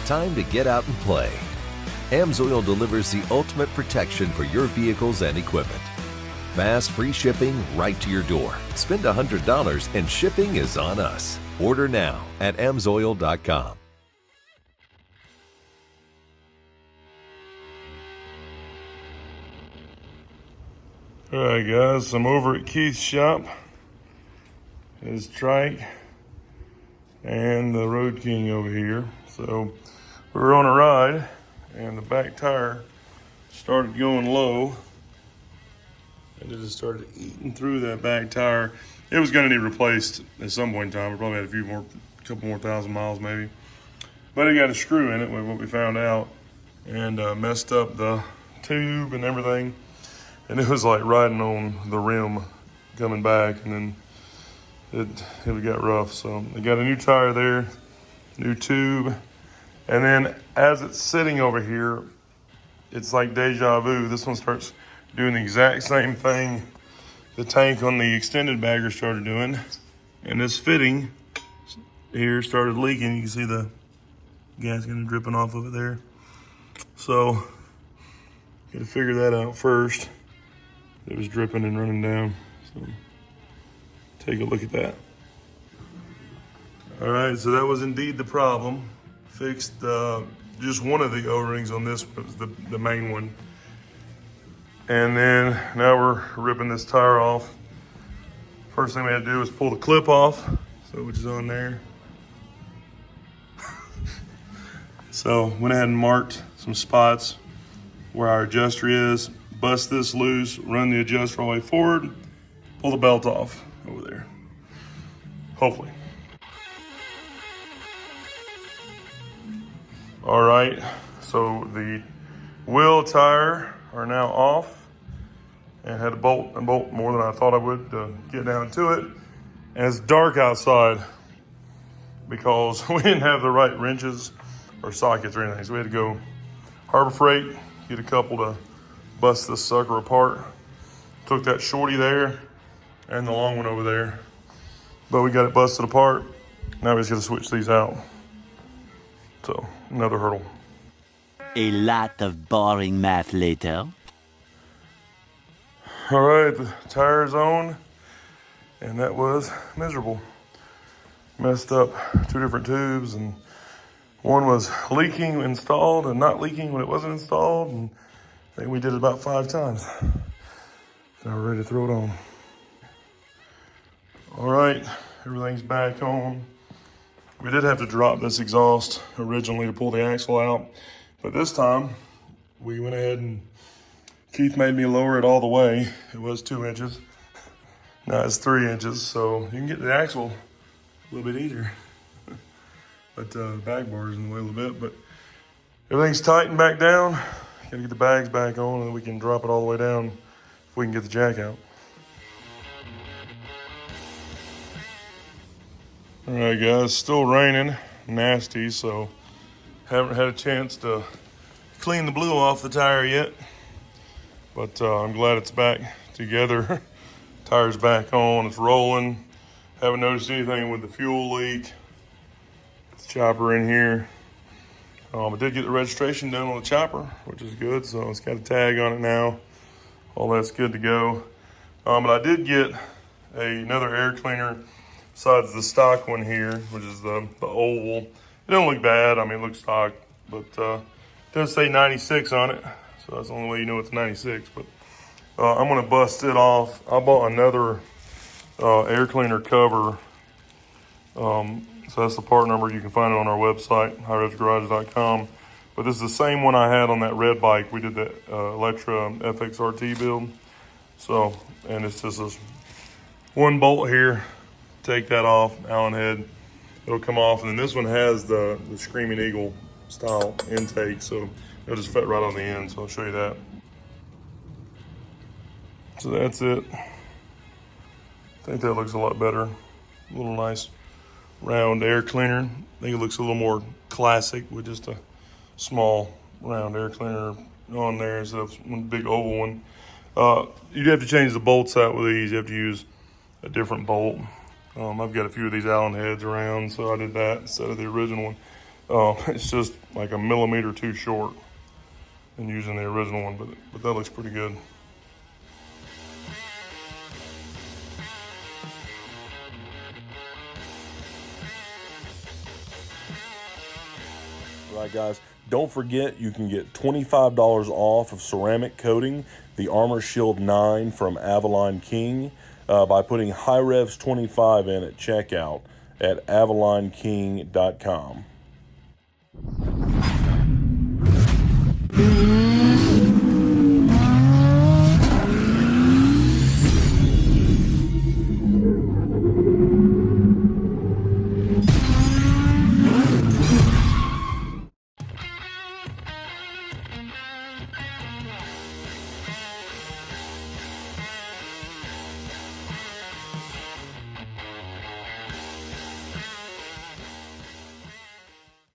time to get out and play. Amsoil delivers the ultimate protection for your vehicles and equipment. Fast, free shipping right to your door. Spend $100 and shipping is on us. Order now at amsoil.com. Alright guys, I'm over at Keith's shop. His trike and the Road King over here. So we were on a ride and the back tire started going low and it just started eating through that back tire. It was going to need replaced at some point in time. We probably had a couple more thousand miles maybe. But it got a screw in it, with what we found out, and messed up the tube and everything. And it was like riding on the rim coming back, and then it got rough. So they got a new tire there, new tube. And then as it's sitting over here, it's like deja vu. This one starts doing the exact same thing the tank on the extended bagger started doing. And this fitting here started leaking. You can see the gas getting dripping off of it there. So, gotta figure that out first. It was dripping and running down. So, take a look at that. All right, so that was indeed the problem. Fixed just one of the O-rings on this, was the main one. And then now we're ripping this tire off. First thing we had to do was pull the clip off, so which is on there. So went ahead and marked some spots where our adjuster is, bust this loose, run the adjuster all the way forward, pull the belt off over there, hopefully. All right, so the wheel tire are now off, and had to bolt more than I thought I would to get down to it. And it's dark outside because we didn't have the right wrenches or sockets or anything. So we had to go Harbor Freight, get a couple to bust this sucker apart. Took that shorty there and the long one over there, but we got it busted apart. Now we just gotta switch these out. So another hurdle. A lot of boring math later. All right, the tire's on, and that was miserable. Messed up 2 different tubes, and one was leaking installed and not leaking when it wasn't installed, and I think we did it about 5 times. Now we're ready to throw it on. All right, everything's back on. We did have to drop this exhaust originally to pull the axle out, but this time we went ahead and Keith made me lower it all the way. It was 2 inches. Now it's 3 inches, so you can get the axle a little bit easier. But the bag bar is in the way a little bit, but everything's tightened back down. Gotta get the bags back on, and then we can drop it all the way down if we can get the jack out. All right, guys, still raining, nasty, so haven't had a chance to clean the blue off the tire yet. But I'm glad it's back together. Tire's back on, it's rolling. Haven't noticed anything with the fuel leak. It's chopper in here. I did get the registration done on the chopper, which is good. So it's got a tag on it now. All that's good to go. But I did get another air cleaner besides the stock one here, which is the oval. It don't look bad. I mean, it looks stock, but it does say 96 on it. So that's the only way you know it's 96, but I'm gonna bust it off. I bought another air cleaner cover. So that's the part number. You can find it on our website, HiRevzGarage.com. But this is the same one I had on that red bike. We did the Electra FXRT build. So, and it's just this one bolt here. Take that off, Allen head. It'll come off. And then this one has the Screaming Eagle style intake. So it'll just fit right on the end, so I'll show you that. So that's it. I think that looks a lot better. A little nice round air cleaner. I think it looks a little more classic with just a small round air cleaner on there instead of one big oval one. You'd have to change the bolts out with these. You have to use a different bolt. I've got a few of these Allen heads around, so I did that instead of the original one. It's just like a millimeter too short than using the original one, but that looks pretty good. Right, guys, don't forget you can get $25 off of ceramic coating the Armor Shield 9 from Avalon King by putting HiRevz 25 in at checkout at avalonking.com.